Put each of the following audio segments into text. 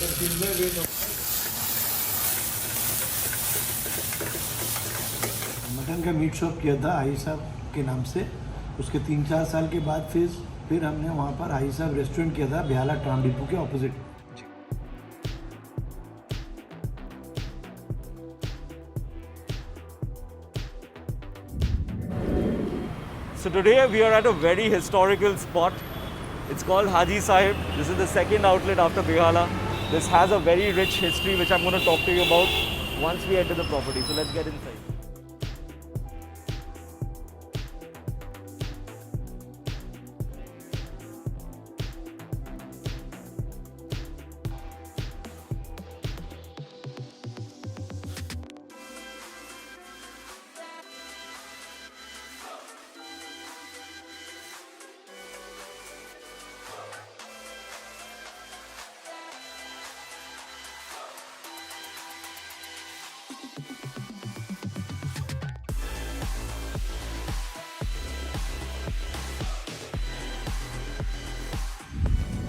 Mutton का meat shop किया था आई साहब के नाम से। उसके 3-4 साल के बाद फिर हमने वहाँ पर आई साहब रेस्टोरेंट किया था बिहाला ट्राम डिपो के opposite. So today we are at a very historical spot. It's called Haji Sahib. This is the second outlet after Behala. This has a very rich history which I'm going to talk to you about once we enter the property. So let's get inside.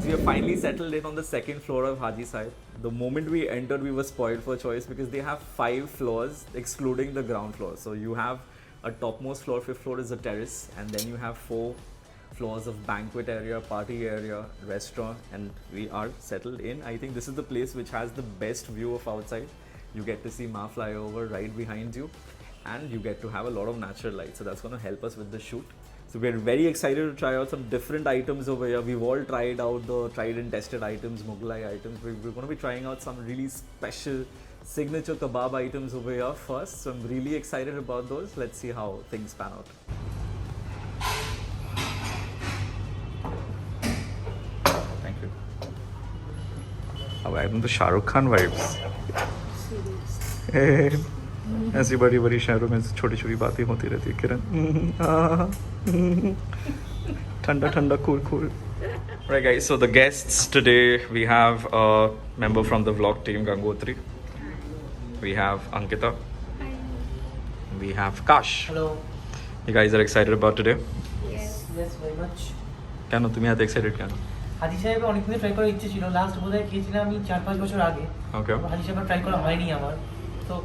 We are finally settled in on the second floor of Haji Sahib. The moment we entered, we were spoiled for choice because they have 5 floors, excluding the ground floor. So you have a topmost floor, 5th floor is a terrace, and then you have 4 floors of banquet area, party area, restaurant, and we are settled in. I think this is the place which has the best view of outside. You get to see Ma flyover right behind you, and you get to have a lot of natural light. So that's going to help us with the shoot. So we're very excited to try out some different items over here. We've all tried out the tried and tested items, Mughlai items. We're going to be trying out some really special signature kebab items over here first. So I'm really excited about those. Let's see how things pan out. Thank you. Oh, I have the Shah Rukh Khan vibes. ऐसी बड़ी बड़ी शहरों में छोटी छोटी बातें होती रहती है किरण. ठंडा ठंडा cool cool. Right guys, so the guests today, we have a member from the vlog team, Gangotri. We have Ankita. Hi. We have Kash. Hello. You guys are excited about today? Yes. Yes, very much. কেন তুমি এত excited কেন? হাজি সাহেবে অনেকদিন try করার ইচ্ছে ছিল, last বোধহয় গিয়েছিলাম আমি 4-5 বছর আগে। Okay. হাজি সাহেবে ট্রাই করা হয়নি আমার, তো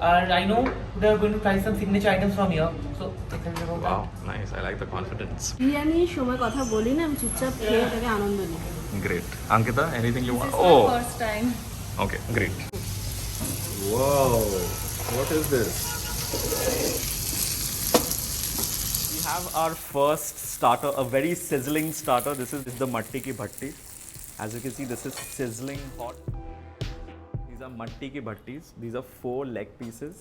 আর I know they are going to try some signature items from here, so excited about Wow, that. nice. I like the confidence. Biryani সময় কথা বলি না, আমি চুপচাপ খেয়ে এটাকে আনন্দ নিই। Great. Ankita, anything you want? This is my first time. Okay, great. Whoa, what is this? We have our first starter, a very sizzling starter. This is the matti ki bhatti. As you can see, this is sizzling hot. These are matti ki bhattis. These are 4 leg pieces.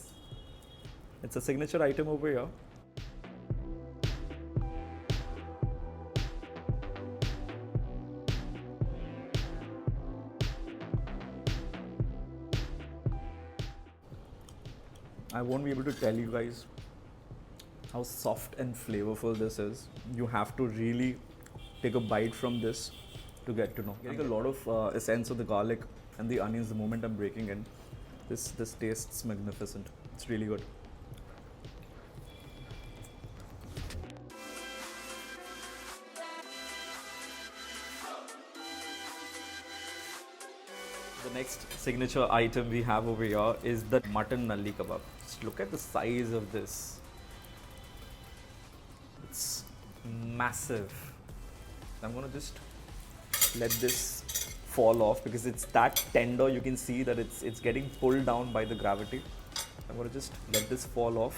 It's a signature item over here. I won't be able to tell you guys how soft and flavorful this is. You have to really take a bite from this to get to know. Getting a lot of essence of the garlic and the onions the moment I'm breaking in. This tastes magnificent. It's really good. The next signature item we have over here is the mutton nalli kebab. Just look at the size of this. It's massive. I'm gonna just let this fall off because it's that tender. You can see that it's getting pulled down by the gravity. I'm gonna just let this fall off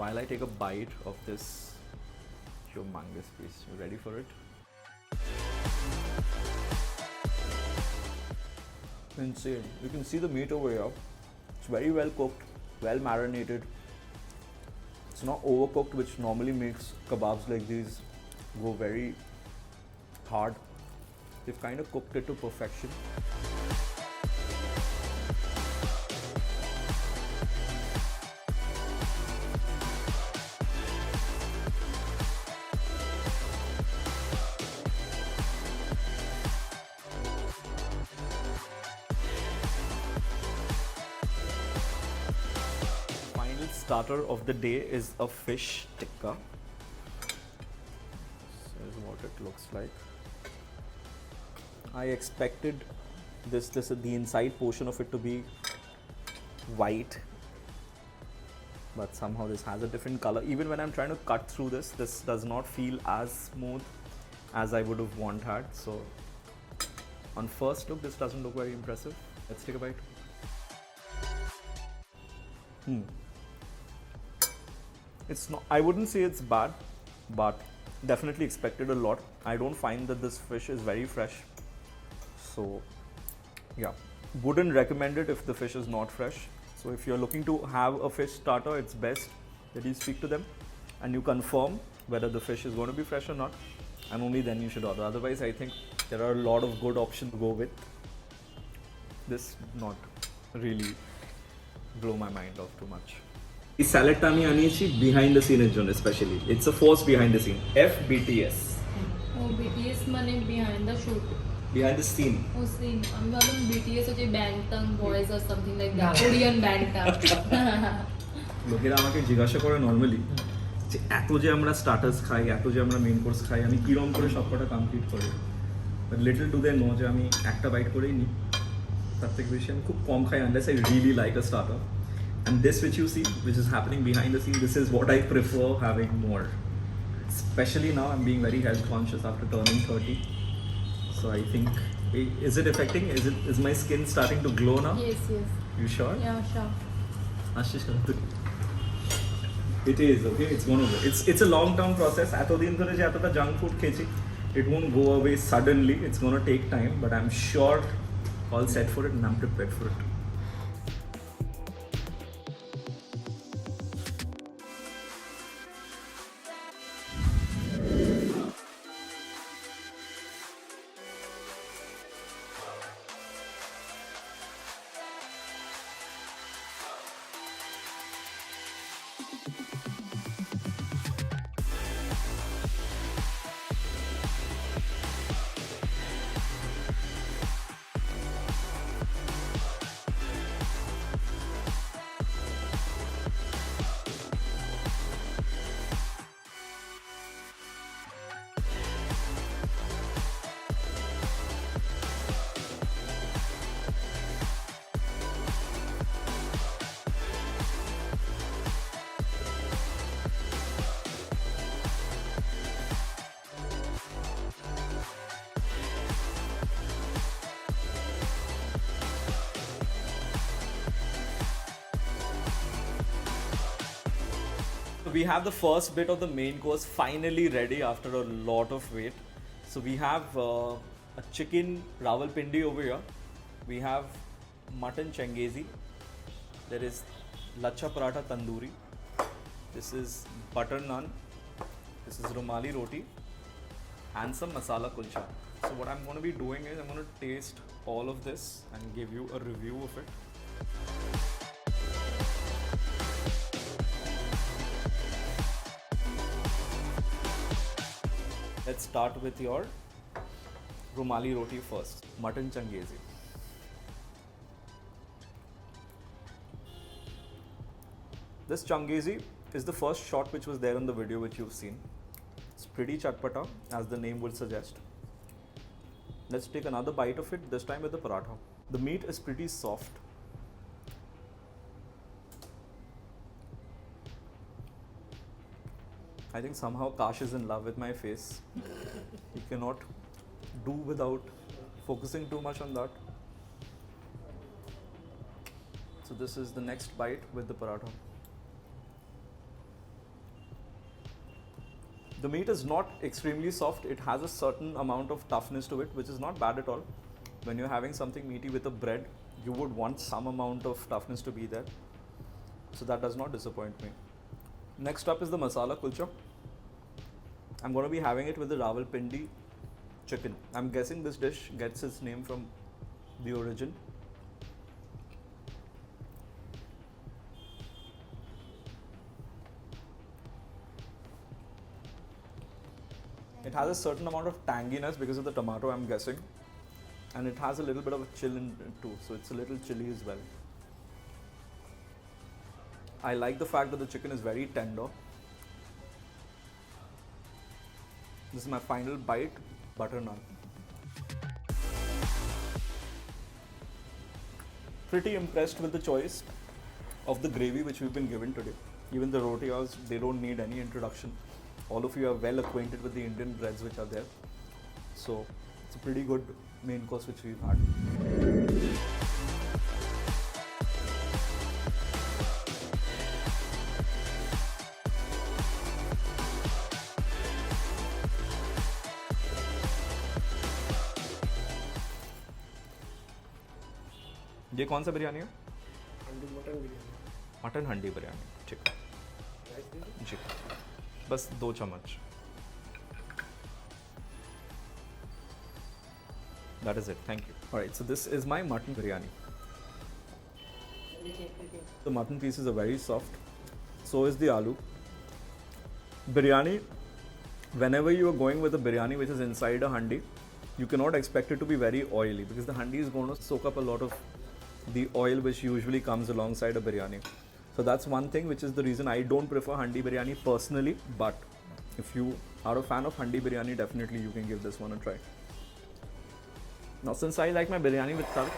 while I take a bite of this humongous piece. You ready for it? Insane. You can see the meat over here. It's very well cooked, well marinated. It's not overcooked, which normally makes kebabs like these go very hard. They've kind of cooked it to perfection. Final starter of the day is a fish tikka. This is what it looks like. I expected the inside portion of it to be white, but somehow this has a different color. Even when I'm trying to cut through this does not feel as smooth as I would have wanted. So on first look, this doesn't look very impressive. Let's take a bite. It's not, I wouldn't say it's bad, but definitely expected a lot. I don't find that this fish is very fresh. So yeah, wouldn't recommend it if the fish is not fresh. So if you're looking to have a fish starter, it's best that you speak to them and you confirm whether the fish is going to be fresh or not, and only then you should order. Otherwise, I think there are a lot of good options to go with. This not really blow my mind off too much. এই স্যালাডটা আমি আনিয়েছি behind the সিনের জন্য specially. It's a force behind the scene, FBTS, ও BTS মানে behind the shoot, behind the scene. ও scene আমি ভাবলাম BTS হচ্ছে Bangtan boys or something like that, Korean Bangtan. লোকেরা আমাকে জিজ্ঞাসা করে নর্মালি যে এত যে আমরা স্টার্টার্স খাই, এত যে আমরা মেন কোর্স খাই, আমি কিরম করে সবকটা কমপ্লিট করি। But little do they know যে আমি একটা বাইট করেই নিই, তার থেকে বেশি আমি খুব কম খাই unless I really like a starter. And this which you see, which is happening behind the scene, this is what I prefer having more. Especially now, I'm being very health conscious after turning 30. So I think, is it affecting? Is my skin starting to glow now? Yes. You sure? Yeah, sure. Ashish, it is okay. It's gonna go. It's a long-term process. এতদিন ধরে যে এতটা junk food খেয়েছি, it won't go away suddenly. It's gonna take time, but I'm sure all set for it and I'm prepared for it. We have the first bit of the main course finally ready after a lot of wait. So we have a chicken Rawalpindi over here. We have mutton chengezi. There is lacha paratha tandoori. This is butter naan. This is rumali roti and some masala kulcha. So what I'm going to be doing is I'm going to taste all of this and give you a review of it. Let's start with your rumali roti first, mutton chengezi. This chengezi is the first shot which was there in the video which you've seen. It's pretty chatpata, as the name would suggest. Let's take another bite of it, this time with the paratha. The meat is pretty soft. I think somehow Kash is in love with my face. He cannot do without focusing too much on that. So this is the next bite with the paratha. The meat is not extremely soft. It has a certain amount of toughness to it, which is not bad at all. When you're having something meaty with a bread, you would want some amount of toughness to be there. So that does not disappoint me. Next up is the masala kulcha. I'm going to be having it with the Rawalpindi chicken. I'm guessing this dish gets its name from the origin. It has a certain amount of tanginess because of the tomato, I'm guessing. And it has a little bit of a chill in it too, so it's a little chilly as well. I like the fact that the chicken is very tender. This is my final bite, butter naan. pretty impressed with the choice of the gravy which we've been given today. Even the rotias, they don't need any introduction. All of you are well acquainted with the Indian breads which are there. So it's a pretty good main course which we've had. ये कौन सा बिरयानी है? Mutton हंडी बिरयानी, ठीक है जी, बस 2 चम्मच. That is it, thank you. Alright, so this is my mutton biryani. The mutton pieces are very soft, so is the aloo. Biryani, whenever you are going with a biryani which is inside a handi, you cannot expect it to be very oily because the handi is going to soak up a lot of the oil which usually comes alongside a biryani. So that's one thing which is the reason I don't prefer handi biryani personally, but if you are a fan of handi biryani, definitely you can give this one a try. Now since I like my biryani with tadka,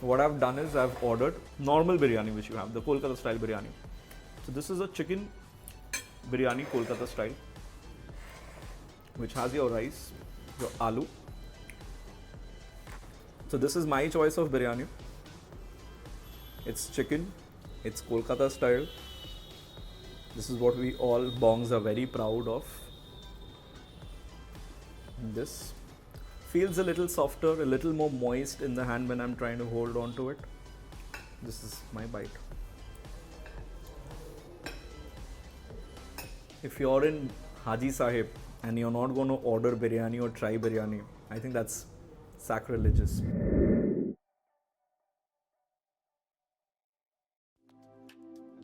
what I've done is I've ordered normal biryani which you have, the Kolkata style biryani. So this is a chicken biryani Kolkata style which has your rice, your aloo. So this is my choice of biryani. It's chicken, it's Kolkata style. This is what we all bongs are very proud of. And this feels a little softer, a little more moist in the hand when I'm trying to hold on to it. This is my bite. If you're in Haji Sahib and you're not going to order biryani or try biryani, I think that's sacrilegious.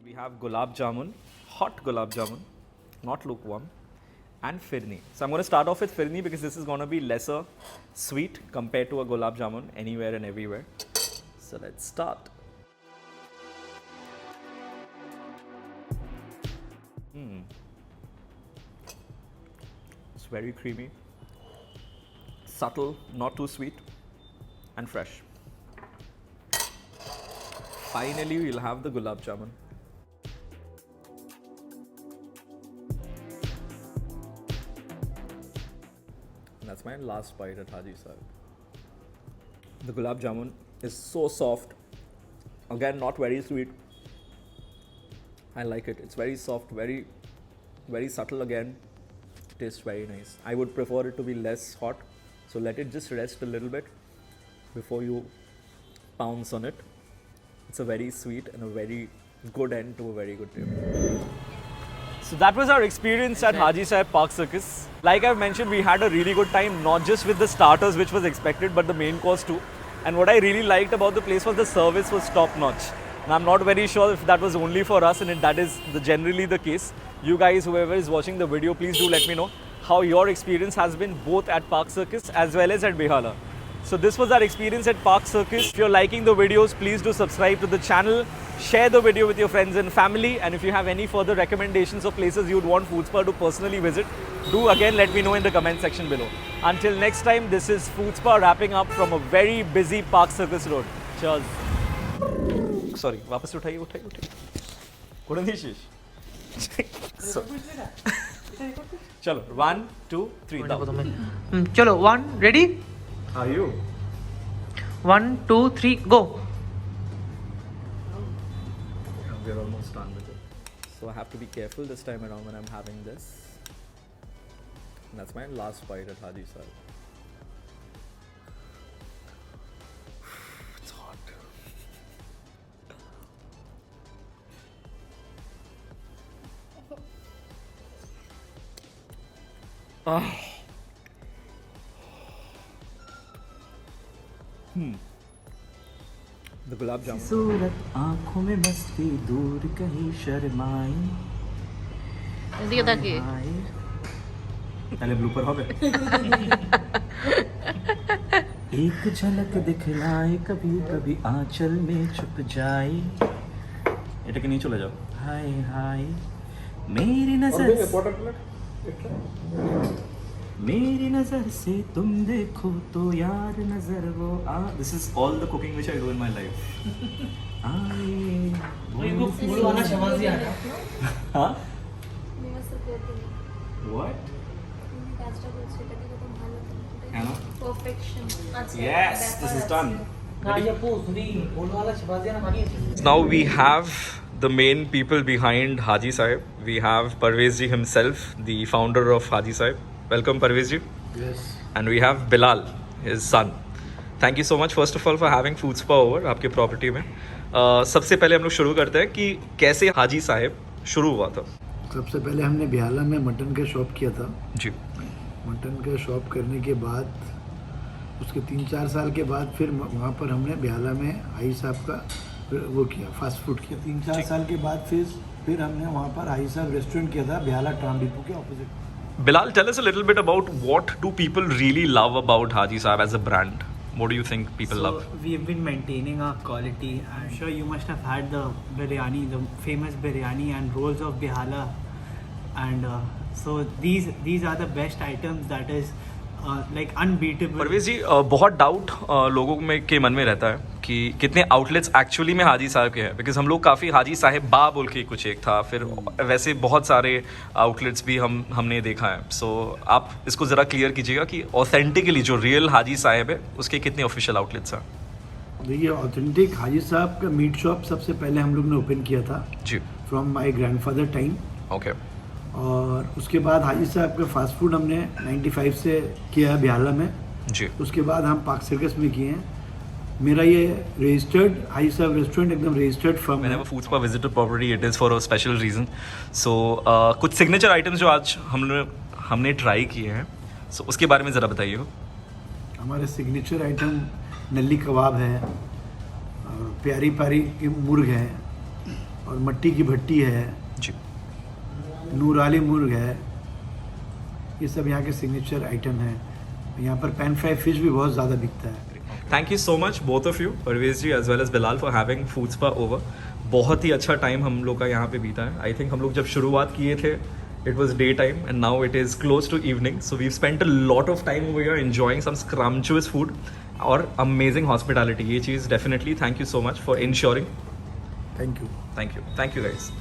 We have gulab jamun, hot gulab jamun, not lukewarm, and firni. So I'm going to start off with firni because this is going to be lesser sweet compared to a gulab jamun anywhere and everywhere. So let's start. It's very creamy, subtle, not too sweet, and fresh. Finally, we'll have the gulab jamun. And that's my last bite at Haji Sahib. The gulab jamun is so soft. Again, not very sweet. I like it. It's very soft, very subtle again. Tastes very nice. I would prefer it to be less hot. So let it just rest a little bit before you pounce on it. It's a very sweet and a very good end to a very good day. So that was our experience at Haji Sahib Park Circus. Like I've mentioned, we had a really good time, not just with the starters which was expected, but the main course too. And what I really liked about the place was the service was top notch. And I'm not very sure if that was only for us, and that is generally the case. You guys, whoever is watching the video, please do let me know how your experience has been both at Park Circus as well as at Behala. So this was our experience at Park Circus. If you're liking the videos, please do subscribe to the channel, share the video with your friends and family, and if you have any further recommendations of places you'd want Foodspur to personally visit, do again let me know in the comment section below. Until next time, this is Foodspur wrapping up from a very busy Park Circus road. Cheers. Sorry, वापस उठाइए. कोड़ा नहीं शेष. चलो 1, 2, 3 चलो 1 ready? Are you? 1, 2, 3 go. We're almost done with it. So I have to be careful this time around when I'm having this. And that's my last bite at Haji Sahib. It's hot. The gulab jamun. सूरत आँखों में मस्ती दूर कहीं शर्माई पहले blooper হবে एक झलक दिखलाए कभी कभी आंचल में छुप जाए এটাকে নিয়ে চলে যাও हाय हाय मेरी नजर मेरी नजर से तुम देखो तो यार नजर वो आ. This is all the cooking which I do in my life. आए वो फूल वाला शबाजी आना. Huh? मी मस्त करते. What? मी काजटा করছি এটা থেকে তো ভালো তো. Hannah? Perfection. আচ্ছা. Yes, this is done. हाँ ये पूरी फूल वाला शबाजी आना खानी है. Now we have the main people behind Haji Sahib. We have Parvez ji himself, the founder of Haji Sahib. Welcome Parvez ji. Yes. And we have Bilal, his son. Thank you so much first of all for having Food Spa over आपके property में. सबसे पहले हम लोग शुरू करते हैं कि कैसे हाजी साहिब शुरू हुआ था. सबसे पहले हमने बिहाला में मटन का शॉप किया था. जी. मटन का शॉप करने के बाद उसके 3-4 साल के बाद फिर वहाँ पर हमने बिहाला में आई साहब का वो किया, फास्ट फूड किया. 3-4 साल के बाद फिर हमने वहाँ पर आई साहब रेस्टोरेंट किया था बिहाला ट्राम डिपो के opposite. Bilal, tell us a little bit about what do people really love about Haji Sahib as a brand? What do you think people love? We've been maintaining our quality. I'm sure you must have had the biryani, the famous biryani and rolls of Bihala, and so these are the best items that is like unbeatable. Parvez ji, बहुत doubt लोगों में के मन में रहता है कि कितने आउटलेट्स एक्चुअली में हाजी साहब के हैं, बिकॉज हम लोग काफ़ी हाजी साहिब बा बोल के कुछ एक था, फिर वैसे बहुत सारे आउटलेट्स भी हमने देखा है. सो आप इसको ज़रा क्लियर कीजिएगा कि ऑथेंटिकली जो रियल हाजी साहिब है उसके कितने ऑफिशियल आउटलेट्स हैं. देखिए, ऑथेंटिक हाजी साहब का मीट शॉप सबसे पहले हम लोग ने ओपन किया था जी. From my grandfather time. Okay. और उसके बाद हाजी साहब का फास्ट फूड हमने 95 से किया है बिहाला में. जी. उसके बाद हम पार्क सर्कस में किए हैं. मेरा ये रजिस्टर्ड हाजी साहब रेस्टोरेंट एकदम रजिस्टर्ड फर्म है. Whenever Food Spa visited property, it is for a special reason. So कुछ सिग्नेचर आइटम्स जो आज हमने ट्राई किए हैं, so उसके बारे में ज़रा बताइए. हमारे सिग्नेचर आइटम नल्ली कबाब है, और प्यारी प्यारी की मुर्ग है, और मट्टी की भट्टी है, जी. नूराली मुर्ग है. ये सब यहाँ के सिग्नेचर आइटम हैं. यहाँ पर पैन फ्राई फिश भी बहुत ज़्यादा बिकता है. Thank you so much both of you, Parvez ji as well as Bilal, for having food spa over. बहुत ही अच्छा टाइम हम लोग का यहाँ पे बीता है. आई थिंक हम लोग जब शुरुआत किए थे it was day time and now it is close to evening. So we spent a lot of time over here enjoying some scrumptious food और अमेजिंग हॉस्पिटैलिटी. ये चीज़ definitely thank you so much for ensuring. Thank you. Thank you guys.